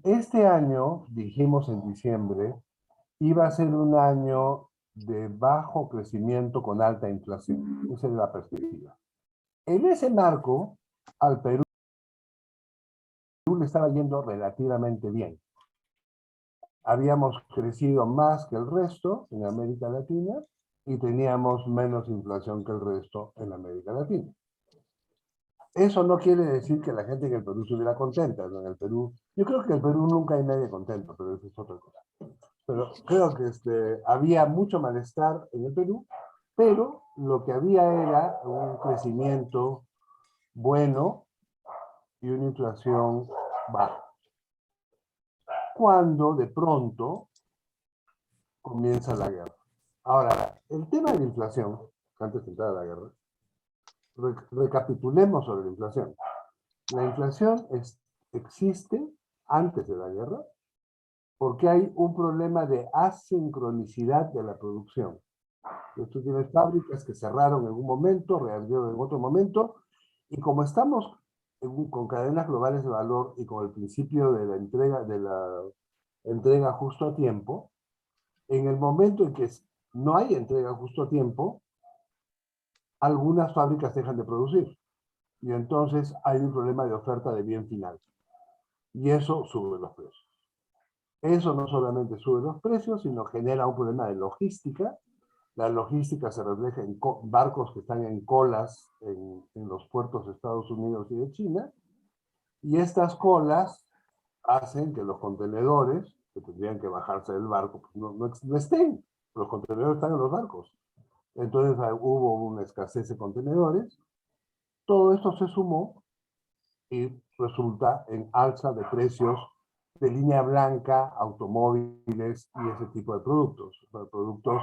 Este año, dijimos en diciembre, iba a ser un año de bajo crecimiento con alta inflación. Esa es la perspectiva. En ese marco, al Perú le estaba yendo relativamente bien. Habíamos crecido más que el resto en América Latina y teníamos menos inflación que el resto en América Latina. Eso no quiere decir que la gente en el Perú estuviera contenta, ¿no? En el Perú, yo creo que en el Perú nunca hay nadie contento, pero eso es otra cosa. Pero creo que había mucho malestar en el Perú, pero lo que había era un crecimiento bueno y una inflación baja. Cuando de pronto comienza la guerra. Ahora, el tema de la inflación, antes de entrar a la guerra, recapitulemos sobre la inflación. La inflación existe antes de la guerra porque hay un problema de asincronicidad de la producción. Tú tienes fábricas que cerraron en un momento, reabrieron en otro momento, y como estamos con cadenas globales de valor y con el principio de la entrega justo a tiempo, en el momento en que no hay entrega justo a tiempo, algunas fábricas dejan de producir. Y entonces hay un problema de oferta de bien final. Y eso sube los precios. Eso no solamente sube los precios, sino genera un problema de logística. La logística se refleja en barcos que están en colas en los puertos de Estados Unidos y de China. Y estas colas hacen que los contenedores, que tendrían que bajarse del barco, pues no estén. Los contenedores están en los barcos. Entonces hubo una escasez de contenedores. Todo esto se sumó y resulta en alza de precios de línea blanca, automóviles y ese tipo de productos. Productos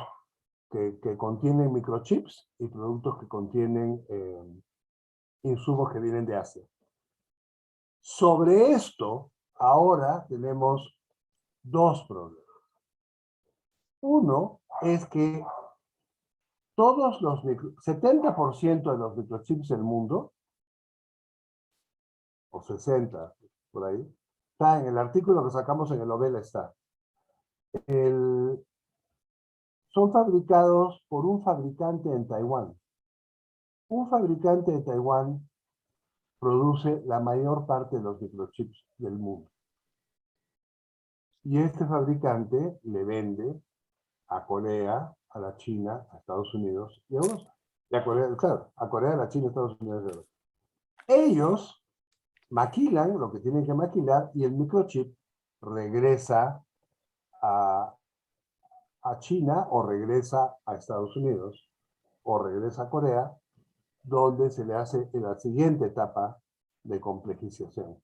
que contienen microchips y productos que contienen insumos que vienen de Asia. Sobre esto, ahora tenemos dos problemas. Uno es que todos los 70% de los microchips del mundo, o 60 por ahí, está en el artículo que sacamos en el Novela está. Son fabricados por un fabricante en Taiwán. Un fabricante de Taiwán produce la mayor parte de los microchips del mundo. Y este fabricante le vende a Corea, a la China, a Estados Unidos y a Europa. Y a Corea, claro, a Corea, a la China, a Estados Unidos y a Europa. Ellos maquilan lo que tienen que maquilar y el microchip regresa a, a China o regresa a Estados Unidos o regresa a Corea, donde se le hace en la siguiente etapa de complejización.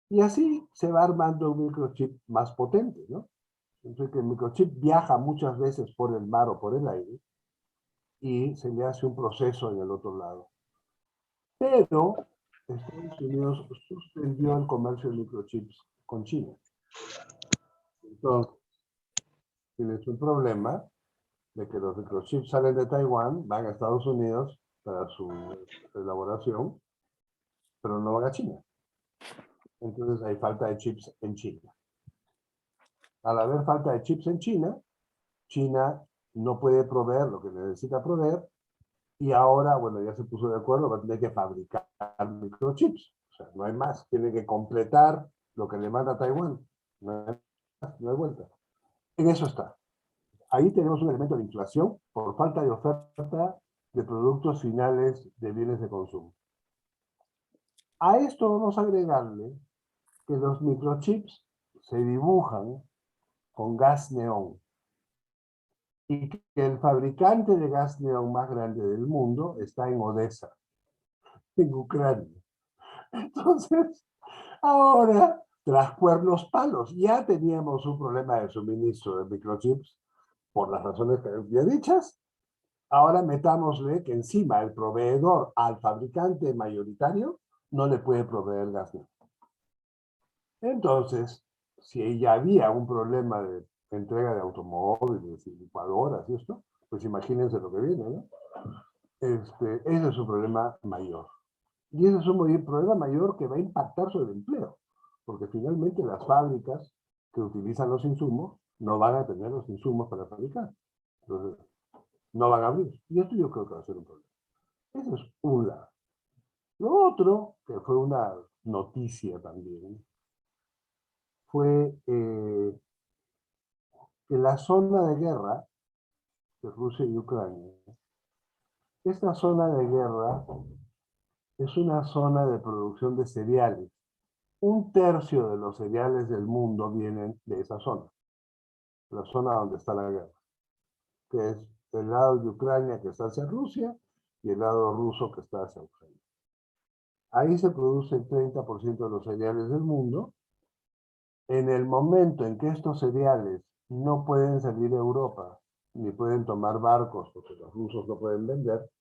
Y así se va armando un microchip más potente, ¿no? Entonces el microchip viaja muchas veces por el mar o por el aire y se le hace un proceso en el otro lado. Pero Estados Unidos suspendió el comercio de microchips con China. Entonces, tienes un problema de que los microchips salen de Taiwán, van a Estados Unidos para su elaboración, pero no van a China. Entonces hay falta de chips en China. Al haber falta de chips en China, China no puede proveer lo que necesita proveer y ahora, bueno, ya se puso de acuerdo, va a tener que fabricar microchips. O sea, no hay más, tiene que completar lo que le manda Taiwán. No hay vuelta. En eso está. Ahí tenemos un elemento de inflación por falta de oferta de productos finales de bienes de consumo. A esto vamos a agregarle que los microchips se dibujan con gas neón y que el fabricante de gas neón más grande del mundo está en Odessa, en Ucrania. Entonces, ahora, tras cuernos palos, ya teníamos un problema de suministro de microchips por las razones que ya dichas. Ahora metámosle que encima el proveedor al fabricante mayoritario no le puede proveer gas neón. Entonces, si ya había un problema de entrega de automóviles y licuadoras y esto, pues imagínense lo que viene, ¿no? Ese es un problema mayor. Y ese es un problema mayor que va a impactar sobre el empleo. porque finalmente las fábricas que utilizan los insumos no van a tener los insumos para fabricar. Entonces, no van a abrir. Y esto yo creo que va a ser un problema. Eso es un lado. Lo otro, que fue una noticia también, fue que la zona de guerra de Rusia y Ucrania, esta zona de guerra es una zona de producción de cereales. Un tercio de los cereales del mundo vienen de esa zona, la zona donde está la guerra, que es el lado de Ucrania que está hacia Rusia y el lado ruso que está hacia Ucrania. Ahí se produce el 30% de los cereales del mundo. En el momento en que estos cereales no pueden salir a Europa, ni pueden tomar barcos porque los rusos no pueden vender,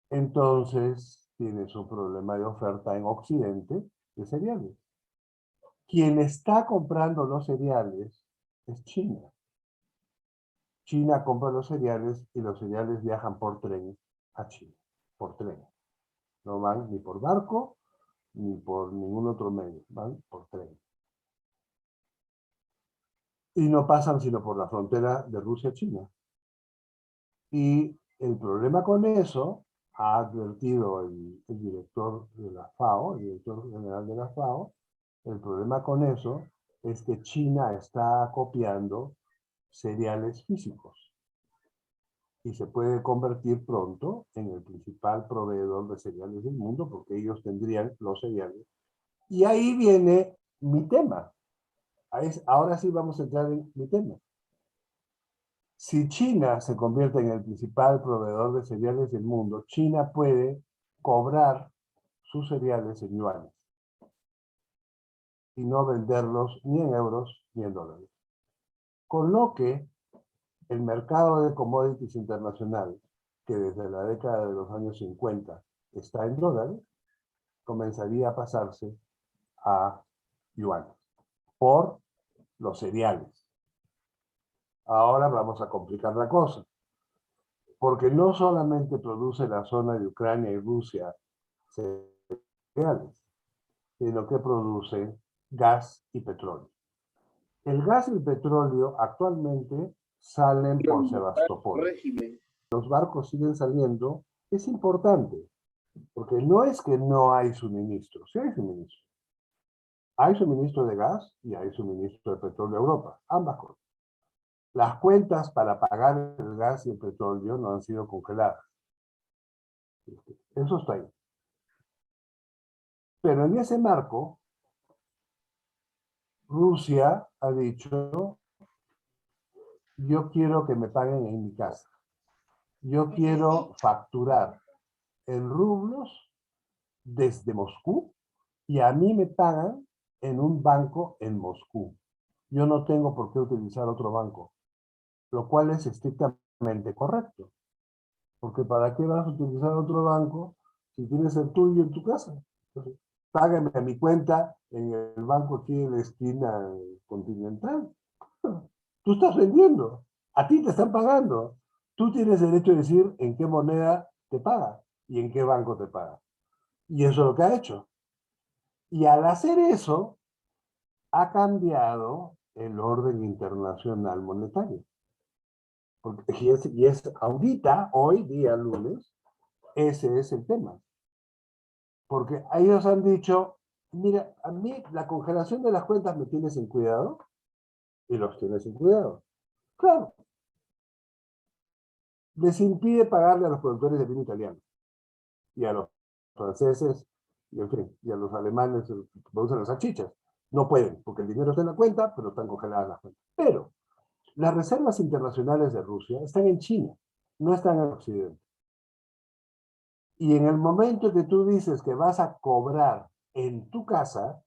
entonces tienes un problema de oferta en Occidente de cereales. Quien está comprando los cereales es China. China compra los cereales y los cereales viajan por tren a China, por tren. No van ni por barco ni por ningún otro medio, van por tren. Y no pasan sino por la frontera de Rusia-China. Y el problema con eso, ha advertido el director de la FAO, el director general de la FAO, el problema con eso es que China está copiando cereales físicos y se puede convertir pronto en el principal proveedor de cereales del mundo porque ellos tendrían los cereales. Y ahí viene mi tema. Ahora sí vamos a entrar en mi tema. Si China se convierte en el principal proveedor de cereales del mundo, China puede cobrar sus cereales en yuanes y no venderlos ni en euros ni en dólares. Con lo que el mercado de commodities internacional, que desde la década de los años 50 está en dólares, comenzaría a pasarse a yuanes por los cereales. Ahora vamos a complicar la cosa, porque no solamente produce la zona de Ucrania y Rusia cereales, sino que produce gas y petróleo. El gas y el petróleo actualmente salen por Sebastopol. Los barcos siguen saliendo. Es importante, porque no es que no hay suministro, sí hay suministro. Hay suministro de gas y hay suministro de petróleo a Europa, ambas cosas. Las cuentas para pagar el gas y el petróleo no han sido congeladas. Eso está ahí. Pero en ese marco, Rusia ha dicho, yo quiero que me paguen en mi casa. Yo quiero facturar en rublos desde Moscú y a mí me pagan en un banco en Moscú. Yo no tengo por qué utilizar otro banco, lo cual es estrictamente correcto. Porque ¿para qué vas a utilizar otro banco si tienes el tuyo en tu casa? Entonces, págame a mi cuenta en el banco aquí en la esquina continental. Tú estás vendiendo, a ti te están pagando. Tú tienes derecho a decir en qué moneda te paga y en qué banco te paga. Y eso es lo que ha hecho. Y al hacer eso, ha cambiado el orden internacional monetario. Porque, y es ahorita, hoy día lunes, ese es el tema. Porque ellos han dicho, mira, a mí la congelación de las cuentas me tiene sin cuidado y los tiene sin cuidado. Claro, les impide pagarle a los productores de vino italiano y a los franceses y, en fin, y a los alemanes que producen las salchichas. No pueden, porque el dinero está en la cuenta, pero están congeladas las cuentas. Pero las reservas internacionales de Rusia están en China, no están en Occidente. Y en el momento que tú dices que vas a cobrar en tu casa,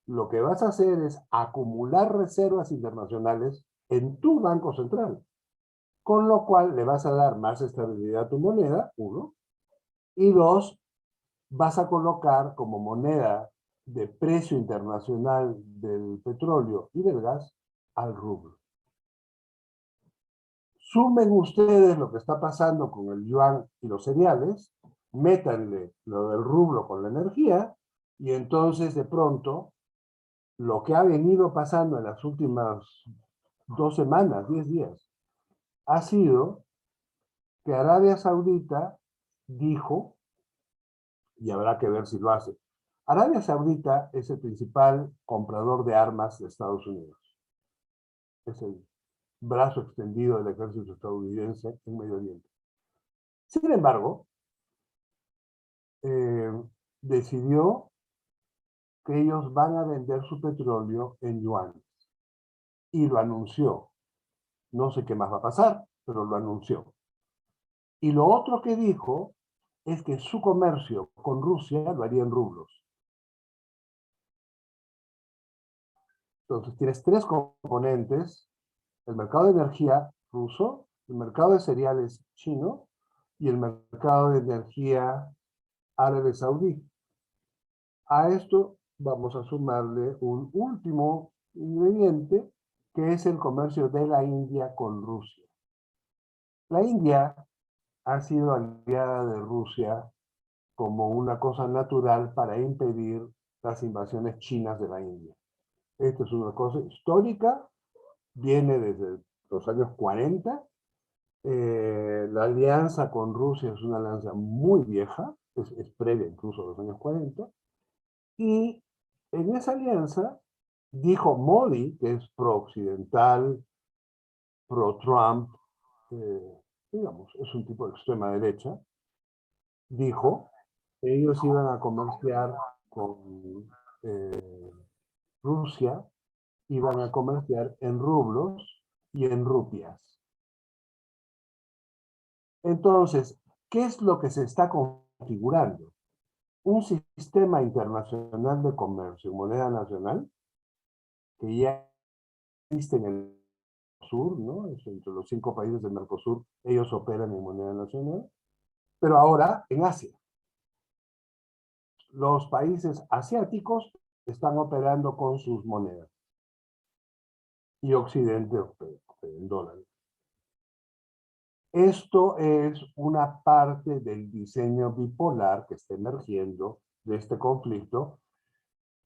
lo que vas a hacer es acumular reservas internacionales en tu banco central, con lo cual le vas a dar más estabilidad a tu moneda, uno, y dos, vas a colocar como moneda de precio internacional del petróleo y del gas al rublo. Sumen ustedes lo que está pasando con el yuan y los cereales, métanle lo del rublo con la energía Y entonces, de pronto, lo que ha venido pasando en las últimas 2 semanas, 10 días, ha sido que Arabia Saudita dijo, y habrá que ver si lo hace, Arabia Saudita es el principal comprador de armas de Estados Unidos. Es el brazo extendido del ejército estadounidense en Medio Oriente. Sin embargo, decidió que ellos van a vender su petróleo en yuanes. Y lo anunció. No sé qué más va a pasar, pero lo anunció. Y lo otro que dijo es que su comercio con Rusia lo haría en rublos. Entonces tienes tres componentes: el mercado de energía ruso, el mercado de cereales chino y el mercado de energía árabe saudí. A esto vamos a sumarle un último ingrediente, que es el comercio de la India con Rusia. La India ha sido aliada de Rusia como una cosa natural para impedir las invasiones chinas de la India. Esto es una cosa histórica, viene desde los años 40. La alianza con Rusia es una alianza muy vieja, es previa incluso a los años 40. Y en esa alianza dijo Modi, que es pro-occidental, pro-Trump, digamos, es un tipo de extrema derecha, dijo que ellos iban a comerciar con Rusia, iban a comerciar en rublos y en rupias. Entonces, ¿qué es lo que se está configurando? Un sistema internacional de comercio en moneda nacional, que ya existe en el sur, ¿no? Entre los 5 países del Mercosur, ellos operan en moneda nacional, pero ahora en Asia. Los países asiáticos están operando con sus monedas y Occidente en dólares. Esto es una parte del diseño bipolar que está emergiendo de este conflicto,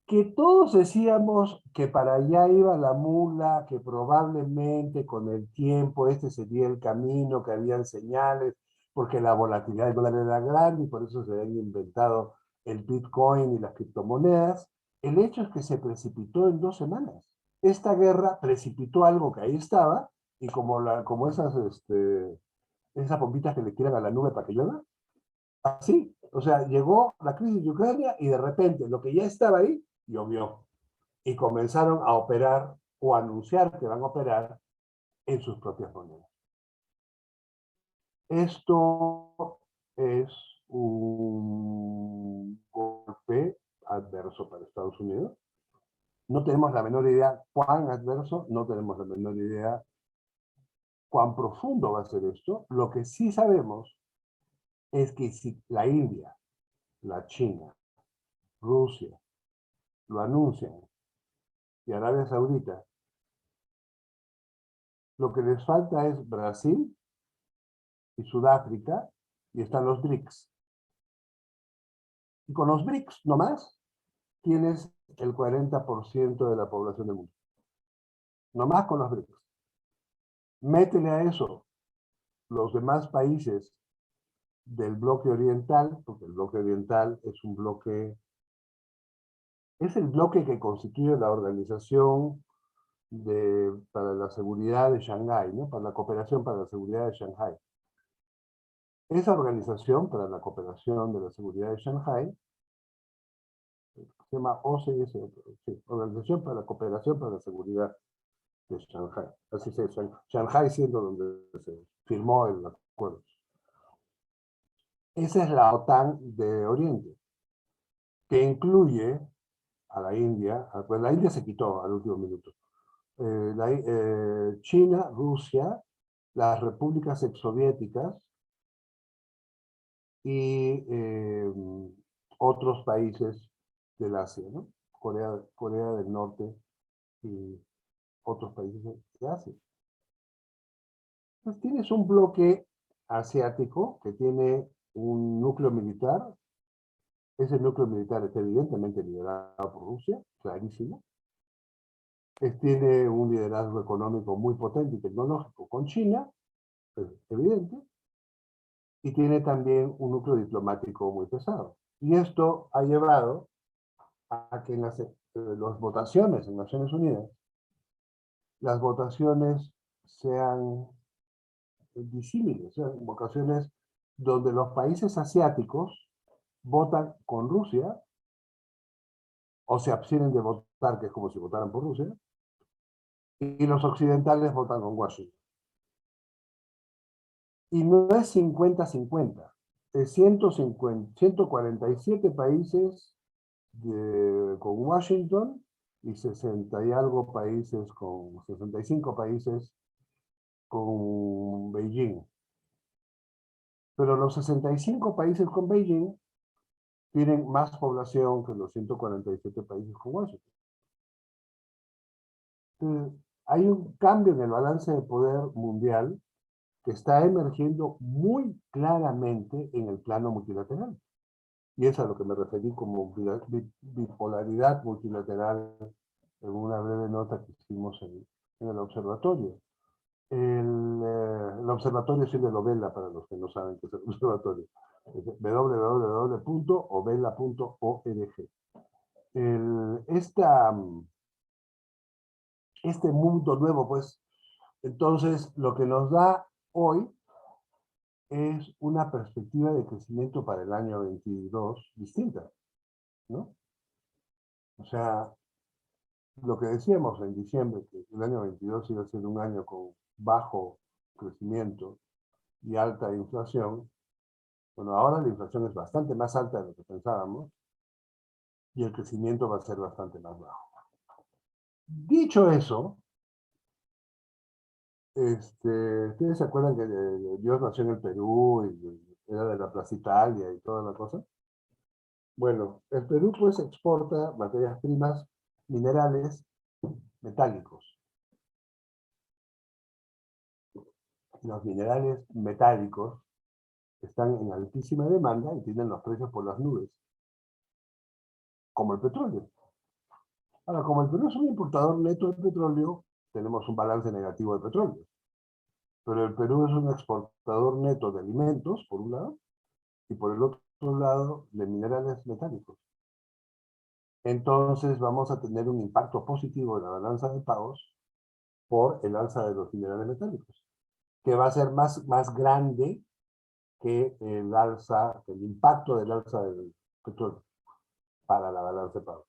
que todos decíamos que para allá iba la mula, que probablemente con el tiempo este sería el camino, que habían señales, porque la volatilidad del dólar era grande y por eso se habían inventado el Bitcoin y las criptomonedas. El hecho es que se precipitó en 2 semanas. Esta guerra precipitó algo que ahí estaba, y como esas bombitas que le tiran a la nube para que llueva, así. O sea, llegó la crisis de Ucrania y de repente lo que ya estaba ahí, llovió. Y comenzaron a operar o a anunciar que van a operar en sus propias monedas. Esto es un golpe adverso para Estados Unidos. No tenemos la menor idea cuán adverso, no tenemos la menor idea cuán profundo va a ser esto. Lo que sí sabemos es que si la India, la China, Rusia lo anuncian y Arabia Saudita, lo que les falta es Brasil y Sudáfrica, y están los BRICS. Y con los BRICS nomás tienes el 40% de la población del mundo. Nomás con los BRICS. Métele a eso los demás países del bloque oriental, porque el bloque oriental es un bloque, es el bloque que constituye la organización para la seguridad de Shanghái, ¿no? Para la cooperación para la seguridad de Shanghái. Esa organización para la cooperación de la seguridad de Shanghái se llama OCS, sí, Organización para la Cooperación para la Seguridad de Shanghái. Así se dice, Shanghái siendo donde se firmó el acuerdo. Esa es la OTAN de Oriente, que incluye a la India, pues la India se quitó al último minuto. China, Rusia, las repúblicas exsoviéticas y otros países del Asia, ¿no? Corea del Norte y otros países de Asia. Entonces tienes un bloque asiático que tiene un núcleo militar Ese núcleo militar está evidentemente liderado por Rusia, clarísimo. Tiene un liderazgo económico muy potente y tecnológico con China, es evidente, y tiene también un núcleo diplomático muy pesado. Y esto ha llevado a que en las votaciones en Naciones Unidas, las votaciones sean disímiles, sean votaciones donde los países asiáticos votan con Rusia o se abstienen de votar, que es como si votaran por Rusia, y los occidentales votan con Washington. Y no es 50-50, es 147 países con Washington y 60 y algo países con 65 países con Beijing. Pero los 65 países con Beijing tienen más población que los 147 países con Washington. Entonces, hay un cambio en el balance de poder mundial que está emergiendo muy claramente en el plano multilateral. Y es a lo que me referí como bipolaridad multilateral en una breve nota que hicimos en el observatorio. El observatorio sirve de Ovela para los que no saben qué es el observatorio. www.ovela.org. Este mundo nuevo, pues, entonces lo que nos da hoy es una perspectiva de crecimiento para el año 22 distinta, ¿no? O sea, lo que decíamos en diciembre, que el año 22 iba a ser un año con bajo crecimiento y alta inflación, bueno, ahora la inflación es bastante más alta de lo que pensábamos y el crecimiento va a ser bastante más bajo. Dicho eso, ¿ustedes se acuerdan que Dios nació en el Perú y era de la Plaza Italia y toda la cosa? Bueno, el Perú pues exporta materias primas, minerales, metálicos. Los minerales metálicos están en altísima demanda y tienen los precios por las nubes, como el petróleo. Ahora, como el Perú es un importador neto de petróleo, tenemos un balance negativo de petróleo. Pero el Perú es un exportador neto de alimentos, por un lado, y por el otro lado, de minerales metálicos. Entonces vamos a tener un impacto positivo en la balanza de pagos por el alza de los minerales metálicos, que va a ser más grande que el impacto del alza del petróleo para la balanza de pagos.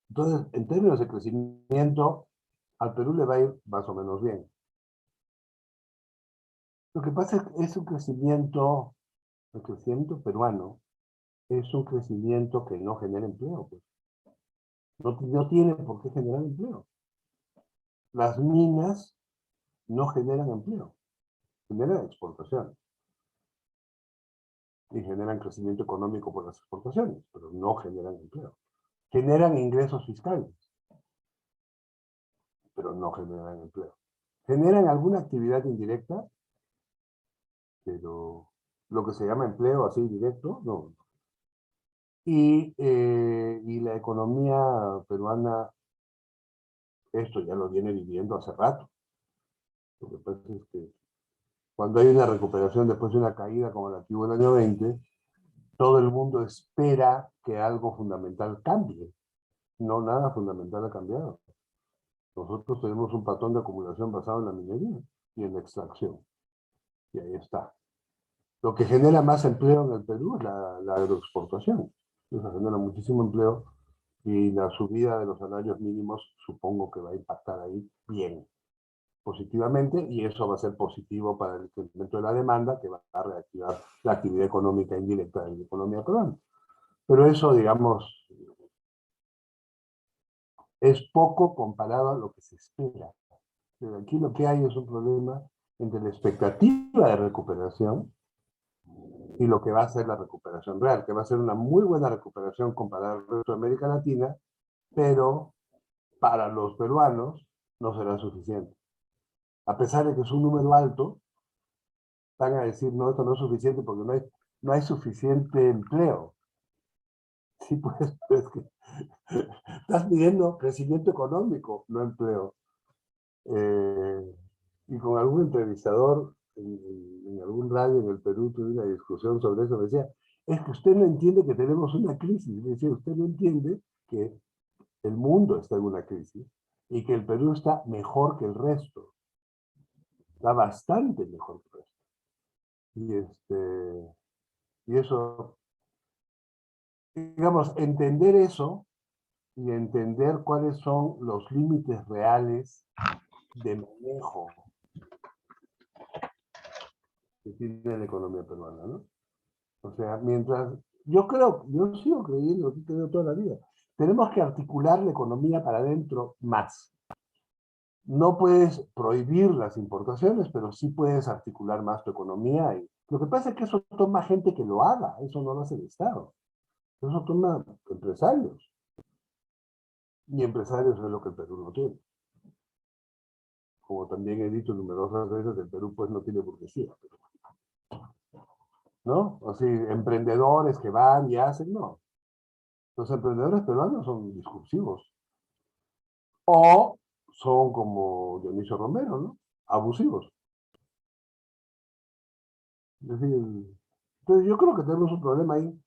Entonces, en términos de crecimiento, al Perú le va a ir más o menos bien. Lo que pasa es que es un crecimiento, el crecimiento peruano es un crecimiento que no genera empleo. Pues. No tiene por qué generar empleo. Las minas no generan empleo, generan exportación. Y generan crecimiento económico por las exportaciones, pero no generan empleo. Generan ingresos fiscales, pero no generan empleo. Generan alguna actividad indirecta, pero lo que se llama empleo así directo, no. Y la economía peruana, esto ya lo viene viviendo hace rato. Lo que pasa es que cuando hay una recuperación después de una caída como la que hubo el año 20, todo el mundo espera que algo fundamental cambie. No, nada fundamental ha cambiado. Nosotros tenemos un patrón de acumulación basado en la minería y en la extracción. Y ahí está. Lo que genera más empleo en el Perú es la agroexportación. Eso genera muchísimo empleo y la subida de los salarios mínimos supongo que va a impactar ahí bien, positivamente, y eso va a ser positivo para el incremento de la demanda, que va a reactivar la actividad económica indirecta de la economía peruana. Pero eso, digamos, es poco comparado a lo que se espera. Pero aquí lo que hay es un problema entre la expectativa de recuperación y lo que va a ser la recuperación real, que va a ser una muy buena recuperación comparada al resto de América Latina, pero para los peruanos no será suficiente. A pesar de que es un número alto, van a decir, no, esto no es suficiente porque no hay suficiente empleo. Sí, pues que estás midiendo crecimiento económico, no empleo. Y con algún entrevistador en algún radio en el Perú tuve una discusión sobre eso, me decía, es que usted no entiende que tenemos una crisis. Me decía, usted no entiende que el mundo está en una crisis y que el Perú está mejor que el resto. Está bastante mejor que el resto. Y eso, digamos, entender eso y entender cuáles son los límites reales de manejo que tiene la economía peruana, ¿no? O sea, mientras, yo sigo creyendo, que creo toda la vida, tenemos que articular la economía para adentro más. No puedes prohibir las importaciones, pero sí puedes articular más tu economía. Y lo que pasa es que eso toma gente que lo haga, eso no lo hace el Estado. Eso toma empresarios. Y empresarios es lo que el Perú no tiene. Como también he dicho numerosas veces, el Perú pues no tiene burguesía. ¿No? O sea, emprendedores que van y hacen, no. Los emprendedores peruanos son discursivos. O son como Dionisio Romero, ¿no? Abusivos. Es decir, entonces yo creo que tenemos un problema ahí.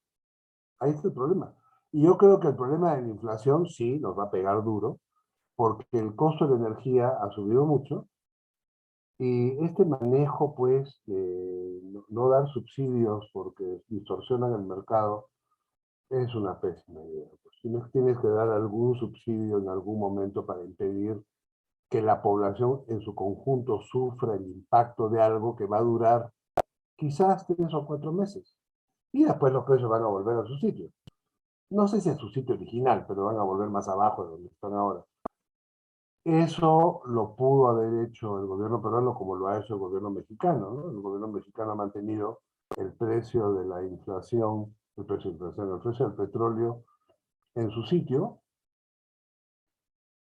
Ahí está el problema. Y yo creo que el problema de la inflación sí nos va a pegar duro, porque el costo de la energía ha subido mucho y este manejo, pues, de no dar subsidios porque distorsionan el mercado, es una pésima idea. Pues tienes que dar algún subsidio en algún momento para impedir que la población en su conjunto sufra el impacto de algo que va a durar quizás 3 o 4 meses. Y después los precios van a volver a su sitio. No sé si a su sitio original, pero van a volver más abajo de donde están ahora. Eso lo pudo haber hecho el gobierno peruano como lo ha hecho el gobierno mexicano, ¿no? El gobierno mexicano ha mantenido el precio de la inflación, el precio del petróleo en su sitio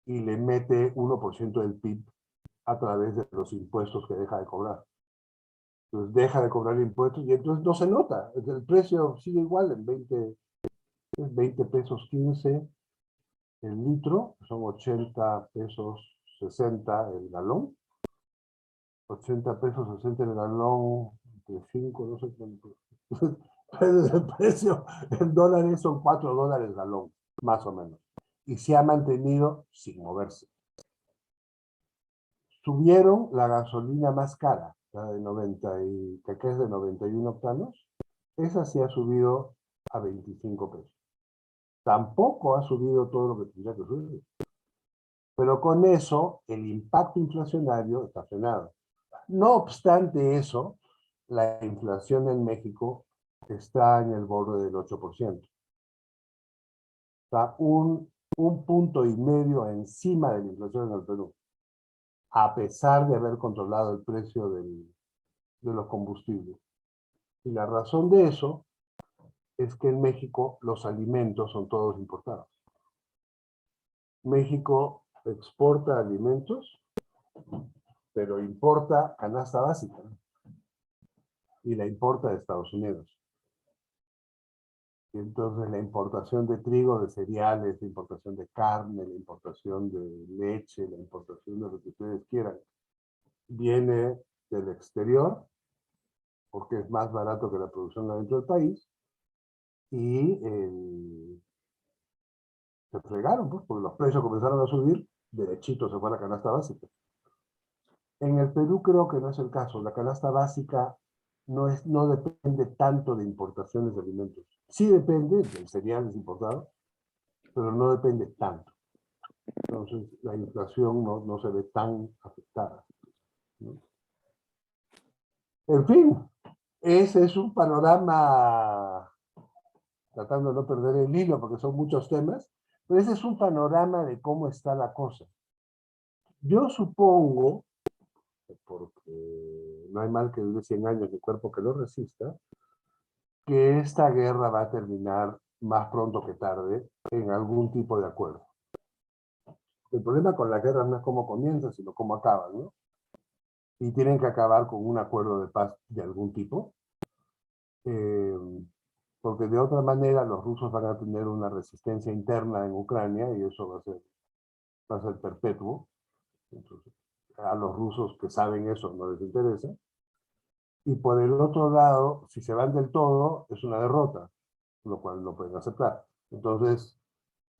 y le mete 1% del PIB a través de los impuestos que deja de cobrar. Entonces deja de cobrar impuestos y entonces no se nota. El precio sigue igual en 20 pesos 15 el litro, son 80 pesos 60 el galón. 80 pesos 60 el galón, de 5, no sé cuánto. El precio en dólares son $4 galón, más o menos. Y se ha mantenido sin moverse. Subieron la gasolina más cara, la de 90 que es de 91 octanos. Esa sí ha subido a 25 pesos. Tampoco ha subido todo lo que tendría que subir. Pero con eso, el impacto inflacionario está frenado. No obstante eso, la inflación en México está en el borde del 8%. Está un punto y medio encima de la inflación en el Perú, a pesar de haber controlado el precio de los combustibles. Y la razón de eso es que en México los alimentos son todos importados. México exporta alimentos, pero importa canasta básica y la importa de Estados Unidos. Y entonces la importación de trigo, de cereales, la importación de carne, la importación de leche, la importación de lo que ustedes quieran, viene del exterior, porque es más barato que la producción adentro del país, y se fregaron, pues, porque los precios comenzaron a subir, derechito se fue a la canasta básica. En el Perú creo que no es el caso. La canasta básica no depende tanto de importaciones de alimentos. Sí depende del cereal importado, pero no depende tanto. Entonces la inflación no se ve tan afectada, ¿no? En fin, ese es un panorama, tratando de no perder el hilo porque son muchos temas, pero ese es un panorama de cómo está la cosa. Yo supongo, porque no hay mal que dure 100 años ni cuerpo que lo resista, que esta guerra va a terminar más pronto que tarde en algún tipo de acuerdo. El problema con la guerra no es cómo comienza, sino cómo acaba, ¿no? y tienen que acabar con un acuerdo de paz de algún tipo, eh, porque de otra manera los rusos van a tener una resistencia interna en Ucrania y eso va a ser perpetuo. Entonces, a los rusos que saben eso no les interesa. Y por el otro lado, si se van del todo, es una derrota, lo cual no pueden aceptar. Entonces,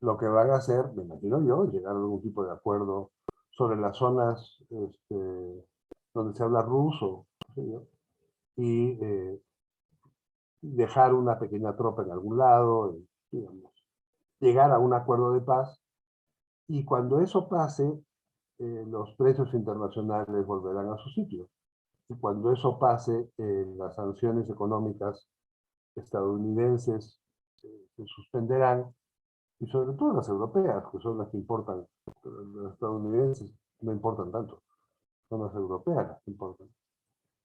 lo que van a hacer, me imagino yo, es llegar a algún tipo de acuerdo sobre las zonas donde se habla ruso, no sé yo, y dejar una pequeña tropa en algún lado, digamos, llegar a un acuerdo de paz, y cuando eso pase, los precios internacionales volverán a su sitio. Y cuando eso pase, las sanciones económicas estadounidenses se suspenderán, y sobre todo las europeas, que son las que importan. Las estadounidenses no importan tanto, son las europeas las que importan.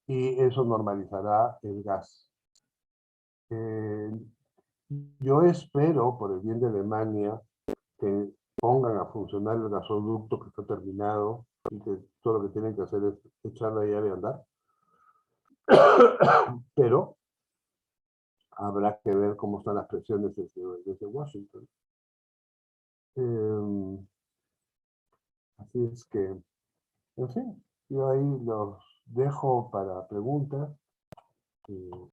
Y eso normalizará el gas. Eh, yo espero, por el bien de Alemania, que pongan a funcionar el gasoducto que está terminado y que todo lo que tienen que hacer es echar la llave a andar. Pero habrá que ver cómo están las presiones desde Washington. Así es que, en fin, yo ahí los dejo para preguntas.